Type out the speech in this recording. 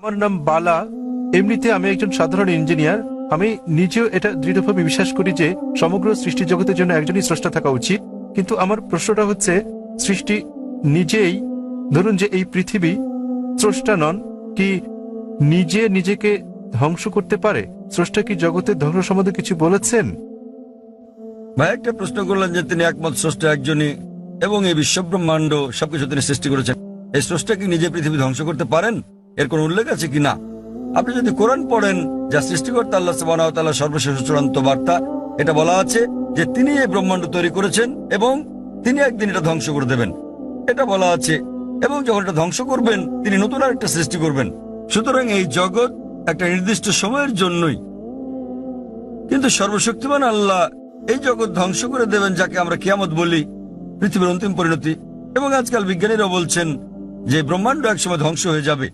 আমার নাম বালা। এমনিতে আমি একজন সাধারণ ইঞ্জিনিয়ার। আমি নিজেও এটা দৃঢ়ভাবে বিশ্বাস করি যে সমগ্র সৃষ্টি জগতের জন্য একজনই স্রষ্টা থাকা উচিত। কিন্তু আমার প্রশ্নটা হচ্ছে, সৃষ্টি নিজেই, ধরুন যে এই পৃথিবী স্রষ্টা নন, কি নিজে নিজেকে ধ্বংস করতে পারে? স্রষ্টা কি জগতের ধ্বংস সম্বন্ধে কিছু বলেছেন? ভাই একটা প্রশ্ন করলেন যে তিনি একমত স্রষ্টা একজনই এবং এই বিশ্বব্রহ্মাণ্ড সবকিছু তিনি সৃষ্টি করেছেন। এই স্রষ্টা কি নিজে পৃথিবী ধ্বংস করতে পারেন? এর কোন উল্লেখ আছে কি না? আপনি যদি কোরআন পড়েন, যা সৃষ্টিকর্তা আল্লাহ সুবহানাহু ওয়া তাআলার সর্বশেষ চূড়ান্ত বার্তা, এটা বলা আছে যে তিনি এই ব্রহ্মাণ্ড তৈরি করেছেন এবং তিনি একদিন এটা ধ্বংস করে দেবেন, এটা বলা আছে। এবং যখন এটা ধ্বংস করবেন, তিনি নতুন আরেকটা সৃষ্টি করবেন। সুতরাং এই জগৎ একটা নির্দিষ্ট সময়ের জন্যই, কিন্তু সর্বশক্তিমান আল্লাহ এই জগৎ ধ্বংস করে দেবেন, যাকে আমরা কিয়ামত বলি, পৃথিবীর অন্তিম পরিণতি। এবং আজকাল বিজ্ঞানীরা বলছেন যে ব্রহ্মাণ্ড একসময় ধ্বংস হয়ে যাবে।